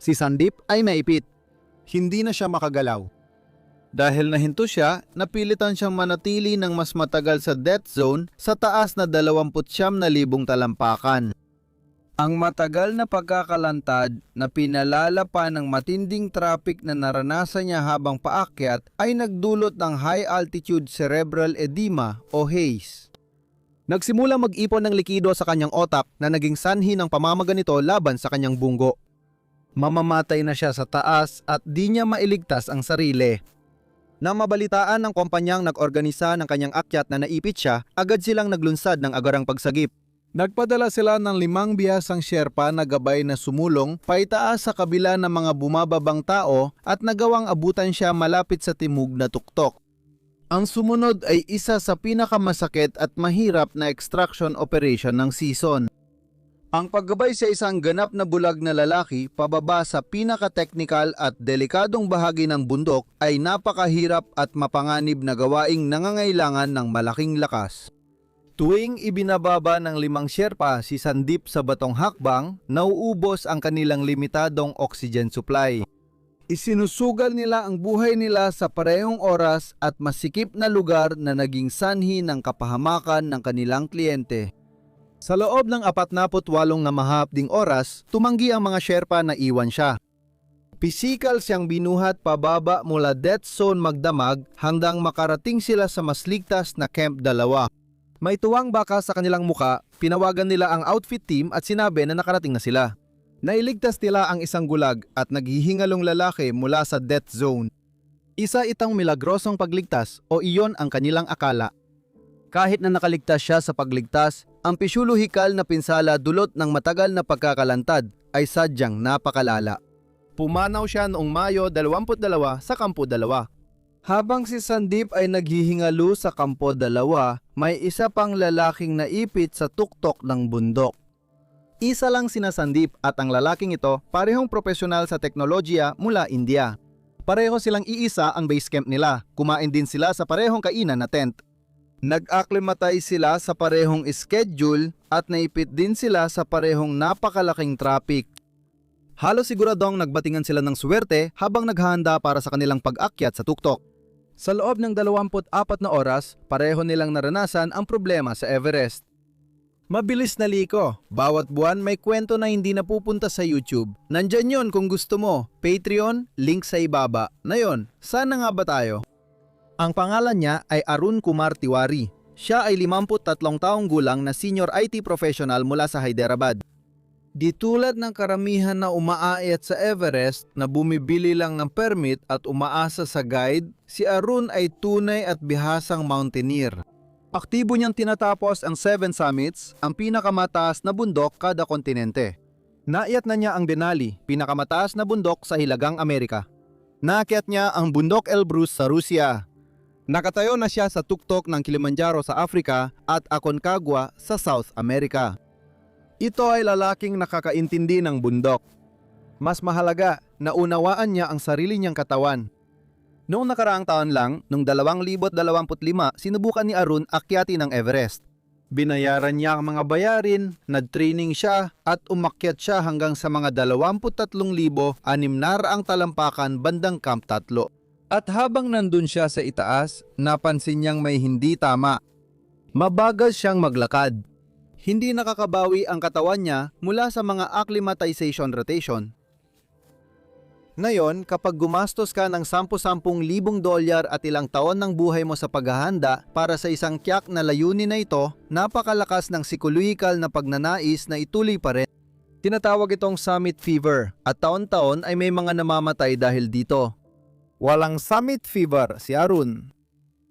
Si Sandeep ay naipit. Hindi na siya makagalaw. Dahil nahinto siya, napilitan siyang manatili ng mas matagal sa death zone sa taas na 29,000 talampakan. Ang matagal na pagkakalantad na pinalala pa ng matinding traffic na naranasan niya habang paakyat ay nagdulot ng high altitude cerebral edema o HAZE. Nagsimula mag-ipon ng likido sa kanyang otak na naging sanhi ng pamamaga nito laban sa kanyang bunggo. Mamamatay na siya sa taas at di niya mailigtas ang sarili. Nang mabalitaan ng kumpanyang nag-organisa ng kanyang akyat na naipit siya, agad silang naglunsad ng agarang pagsagip. Nagpadala sila ng 5 bihasang Sherpa na gabay na sumulong paitaas sa kabila ng mga bumababang tao at nagawang abutan siya malapit sa timog na tuktok. Ang sumunod ay isa sa pinakamasakit at mahirap na extraction operation ng season. Ang paggabay sa isang ganap na bulag na lalaki pababa sa pinaka-technical at delikadong bahagi ng bundok ay napakahirap at mapanganib na gawaing nangangailangan ng malaking lakas. Tuwing ibinababa ng 5 Sherpa si Sandeep sa batong hakbang, nauubos ang kanilang limitadong oxygen supply. Isinusugal nila ang buhay nila sa parehong oras at masikip na lugar na naging sanhi ng kapahamakan ng kanilang kliyente. Sa loob ng 48 na mahapding oras, tumanggi ang mga Sherpa na iwan siya. Pisikal siyang binuhat pababa mula death zone magdamag hanggang makarating sila sa mas ligtas na Camp 2. May tuwang baka sa kanilang muka, pinawagan nila ang outfit team at sinabi na nakarating na sila. Nailigtas nila ang isang gulag at naghihingalong lalaki mula sa death zone. Isa itang milagrosong pagligtas o iyon ang kanilang akala. Kahit na nakaligtas siya sa pagligtas, ang pisyulohikal na pinsala dulot ng matagal na pagkakalantad ay sadyang napakalala. Pumanaw siya noong Mayo 22 sa Kampo 2. Habang si Sandeep ay naghihingalo sa Kampo 2, may isa pang lalaking naipit sa tuktok ng bundok. Isa lang sina Sandeep at ang lalaking ito parehong profesional sa teknolohiya mula India. Pareho silang iisa ang base camp nila, kumain din sila sa parehong kainan na tent. Nag-acclimatize sila sa parehong schedule at naipit din sila sa parehong napakalaking traffic. Halos siguradong nagbatingan sila ng swerte habang naghahanda para sa kanilang pag-akyat sa tuktok. Sa loob ng 24 na oras, pareho nilang naranasan ang problema sa Everest. Mabilis na liko. Bawat buwan may kwento na hindi napupunta sa YouTube. Nandyan yon kung gusto mo. Patreon, link sa ibaba. Na yon, sana nga ba tayo? Ang pangalan niya ay Arun Kumar Tiwari. Siya ay 53 taong gulang na senior IT professional mula sa Hyderabad. Di tulad ng karamihan na umaayat sa Everest na bumibili lang ng permit at umaasa sa guide, si Arun ay tunay at bihasang mountaineer. Aktibo niyang tinatapos ang 7 summits, ang pinakamataas na bundok kada kontinente. Naakyat na niya ang Denali, pinakamataas na bundok sa Hilagang Amerika. Naakyat niya ang bundok Elbrus sa Rusya. Nakatayo na siya sa tuktok ng Kilimanjaro sa Africa at Aconcagua sa South America. Ito ay lalaking nakakaintindi ng bundok. Mas mahalaga, naunawaan niya ang sarili niyang katawan. Noong nakaraang taon lang, noong 2025, sinubukan ni Arun akyatin ang Everest. Binayaran niya ang mga bayarin, nag-training siya at umakyat siya hanggang sa mga 23,600 talampakan bandang Camp 3. At habang nandun siya sa itaas, napansin niyang may hindi tama. Mabagal siyang maglakad. Hindi nakakabawi ang katawan niya mula sa mga acclimatization rotation. Ngayon, kapag gumastos ka ng $10,000 at ilang taon ng buhay mo sa paghahanda para sa isang tiyak na layunin na ito, napakalakas ng psikolohikal na pagnanais na ituloy pa rin. Tinatawag itong summit fever at taon-taon ay may mga namamatay dahil dito. Walang summit fever si Arun.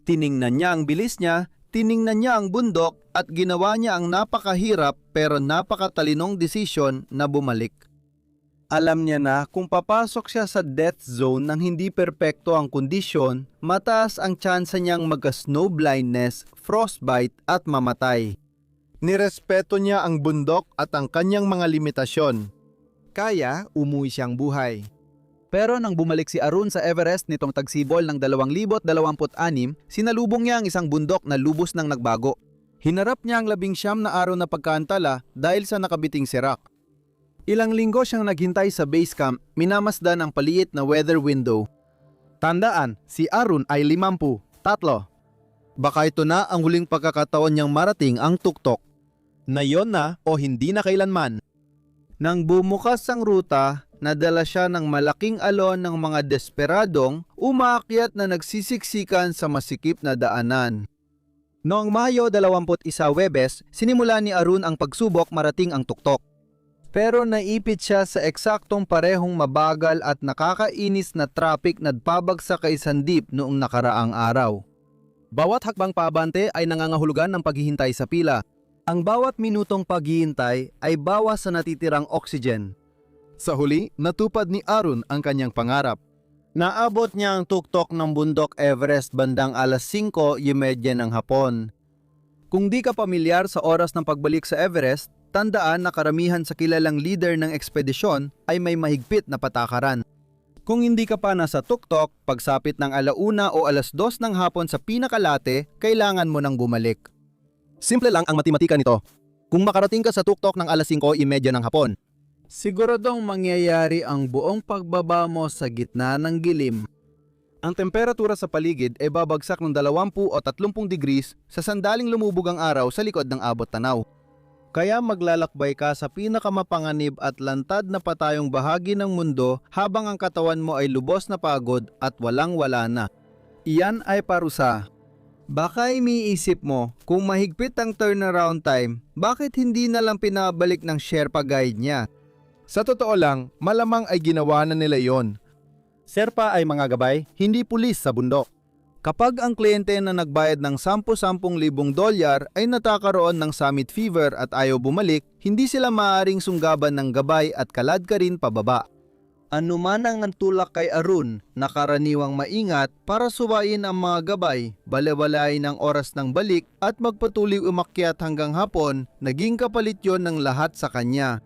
Tiningnan niya ang bilis niya, Tiningnan niya ang bundok at ginawa niya ang napakahirap pero napakatalinong desisyon na bumalik. Alam niya na kung papasok siya sa death zone nang hindi perpekto ang kondisyon, mataas ang tsansa niyang magka-snow blindness, frostbite at mamatay. Nirespeto niya ang bundok at ang kanyang mga limitasyon. Kaya umuwi siyang buhay. Pero nang bumalik si Arun sa Everest nitong tagsibol ng 2026, sinalubong niya ang isang bundok na lubos nang nagbago. Hinarap niya ang 19 na araw na pagkaantala dahil sa nakabiting sirak. Ilang linggo siyang naghintay sa base camp, minamasdan ang paliit na weather window. Tandaan, si Arun ay 53. Baka ito na ang huling pagkakataon niyang marating ang tuktok. Na yon na o hindi na kailanman. Nang bumukas ang ruta, nadala siya ng malaking alon ng mga desperadong umaakyat na nagsisiksikan sa masikip na daanan. Noong Mayo 21, Huwebes, sinimula ni Arun ang pagsubok marating ang tuktok. Pero naipit siya sa eksaktong parehong mabagal at nakakainis na traffic na pabagsak kay Sandip noong nakaraang araw. Bawat hakbang paabante ay nangangahulugan ng paghihintay sa pila. Ang bawat minutong paghihintay ay bawas sa natitirang oxygen. Sa huli, natupad ni Arun ang kanyang pangarap. Naabot niya ang tuktok ng bundok Everest bandang alas 5:30 ng hapon. Kung di ka pamilyar sa oras ng pagbalik sa Everest, tandaan na karamihan sa kilalang leader ng ekspedisyon ay may mahigpit na patakaran. Kung hindi ka pa nasa tuktok, pagsapit ng 1:00 o alas 2 ng hapon sa pinakalate, kailangan mo nang bumalik. Simple lang ang matematika nito. Kung makarating ka sa tuktok ng alas 5:30 ng hapon, siguradong mangyayari ang buong pagbaba mo sa gitna ng gilim. Ang temperatura sa paligid ay babagsak ng 20 o 30 degrees sa sandaling lumubog ang araw sa likod ng abot tanaw. Kaya maglalakbay ka sa pinakamapanganib at lantad na patayong bahagi ng mundo habang ang katawan mo ay lubos na pagod at walang-wala na. Iyan ay parusa. Baka iniisip mo, kung mahigpit ang turnaround time, bakit hindi na lang pinabalik ng Sherpa guide niya? Sa totoo lang, malamang ay ginawa na nila yon. Sherpa ay mga gabay, hindi pulis sa bundok. Kapag ang kliyente na nagbayad ng $10,000 ay natakaroon ng summit fever at ayaw bumalik, hindi sila maaaring sunggaban ng gabay at kalad ka rin pababa. Ano man ang nagtulak kay Arun, nakaraniwang maingat para suwayin ang mga gabay, balewalain ang oras ng balik at magpatuloy umakyat hanggang hapon, naging kapalit yon ng lahat sa kanya.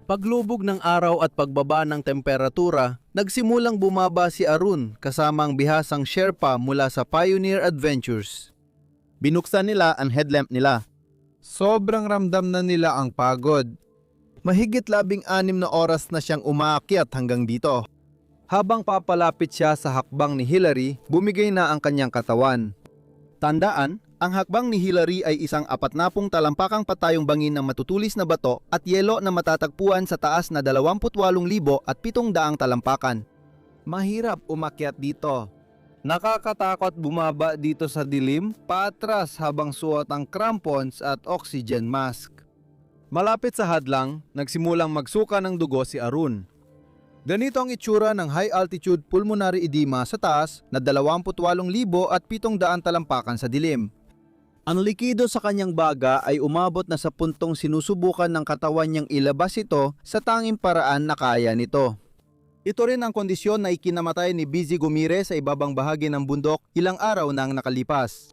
Paglubog ng araw at pagbaba ng temperatura, nagsimulang bumaba si Arun kasama ang bihasang Sherpa mula sa Pioneer Adventures. Binuksan nila ang headlamp nila. Sobrang ramdam na nila ang pagod. Mahigit 16 na oras na siyang umaakyat hanggang dito. Habang papalapit siya sa hakbang ni Hillary, bumigay na ang kanyang katawan. Tandaan, ang hakbang ni Hillary ay isang 40 talampakang patayong bangin ng matutulis na bato at yelo na matatagpuan sa taas na 28,700 talampakan. Mahirap umakyat dito. Nakakatakot bumaba dito sa dilim, paatras habang suot ang crampons at oxygen mask. Malapit sa hadlang, nagsimulang magsuka ng dugo si Arun. Ganito ang itsura ng high altitude pulmonary edema sa taas na 28,700 talampakan sa dilim. Ang likido sa kanyang baga ay umabot na sa puntong sinusubukan ng katawan niyang ilabas ito sa tanging paraan na kaya nito. Ito rin ang kondisyon na ikinamatay ni Busy Gumire sa ibabang bahagi ng bundok ilang araw na ang nakalipas.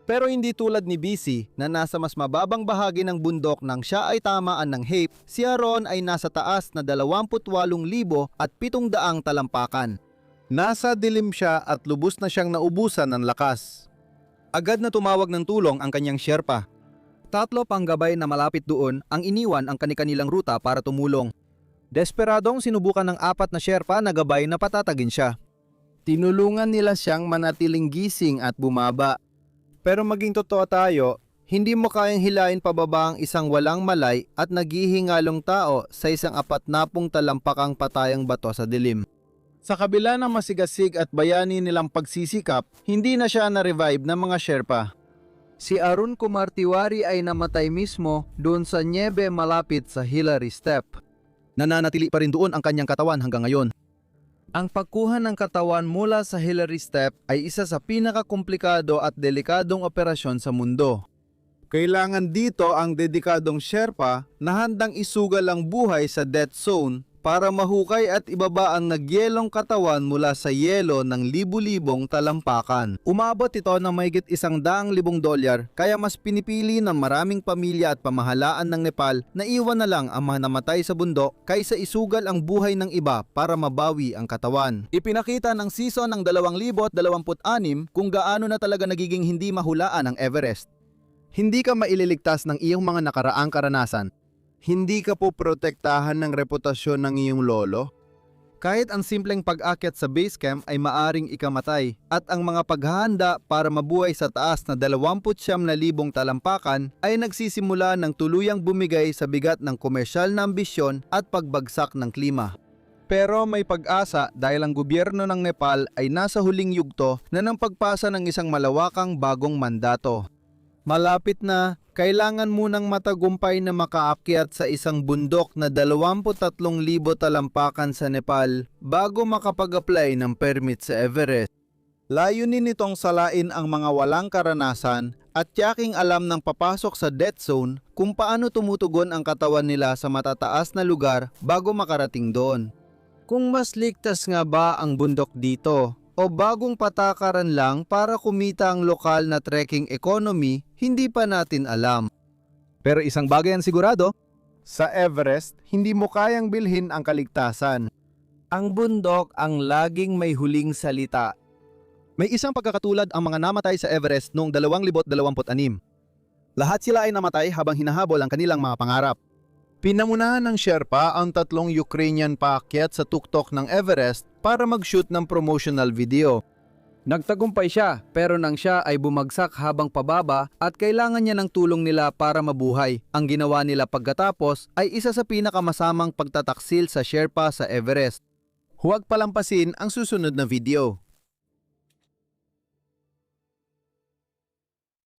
Pero hindi tulad ni Busy na nasa mas mababang bahagi ng bundok nang siya ay tamaan ng HAPE, si Arun ay nasa taas na 28,700 talampakan. Nasa dilim siya at lubos na siyang naubusan ng lakas. Agad na tumawag ng tulong ang kanyang Sherpa. 3 pang gabay na malapit doon ang iniwan ang kanilang ruta para tumulong. Desperadong sinubukan ng 4 na Sherpa na gabay na patatagin siya. Tinulungan nila siyang manatiling gising at bumaba. Pero maging totoo tayo, hindi mo kayang hilain pababa ang isang walang malay at naghihingalong tao sa isang 40 talampakang patayang bato sa dilim. Sa kabila ng masigasig at bayani nilang pagsisikap, hindi na siya na-revive ng mga Sherpa. Si Arun Kumar Tiwari ay namatay mismo doon sa niebe malapit sa Hillary Step. Nananatili pa rin doon ang kanyang katawan hanggang ngayon. Ang pagkuha ng katawan mula sa Hillary Step ay isa sa pinakakomplikado at delikadong operasyon sa mundo. Kailangan dito ang dedikadong Sherpa na handang isugal ang buhay sa death zone para mahukay at ibaba ang nagyelong katawan mula sa yelo ng libu-libong talampakan. Umabot ito ng mahigit $100,000 kaya mas pinipili ng maraming pamilya at pamahalaan ng Nepal na iwan na lang ang mga namatay sa bundok kaysa isugal ang buhay ng iba para mabawi ang katawan. Ipinakita ng season ng 2026 kung gaano na talaga nagiging hindi mahulaan ang Everest. Hindi ka maililigtas ng iyong mga nakaraang karanasan. Hindi ka po protektahan ng reputasyon ng iyong lolo. Kahit ang simpleng pag-akyat sa base camp ay maaring ikamatay at ang mga paghahanda para mabuhay sa taas na 29,000 talampakan ay nagsisimula ng tuluyang bumigay sa bigat ng komersyal na ambisyon at pagbagsak ng klima. Pero may pag-asa dahil ang gobyerno ng Nepal ay nasa huling yugto na ng pagpasa ng isang malawakang bagong mandato. Malapit na, kailangan munang matagumpay na makaakyat sa isang bundok na 23,000 talampakan sa Nepal bago makapag-apply ng permit sa Everest. Layunin nitong salain ang mga walang karanasan at tiyaking alam ng papasok sa death zone kung paano tumutugon ang katawan nila sa matataas na lugar bago makarating doon. Kung mas ligtas nga ba ang bundok dito o bagong patakaran lang para kumita ang lokal na trekking economy, hindi pa natin alam. Pero isang bagay ang sigurado, sa Everest, hindi mo kayang bilhin ang kaligtasan. Ang bundok ang laging may huling salita. May isang pagkakatulad ang mga namatay sa Everest noong 2026. Lahat sila ay namatay habang hinahabol ang kanilang mga pangarap. Pinamunahan ng Sherpa ang 3 Ukrainian paakyat sa tuktok ng Everest para mag-shoot ng promotional video. Nagtagumpay siya pero nang siya ay bumagsak habang pababa at kailangan niya ng tulong nila para mabuhay. Ang ginawa nila pagkatapos ay isa sa pinakamasamang pagtataksil sa Sherpa sa Everest. Huwag palampasin ang susunod na video.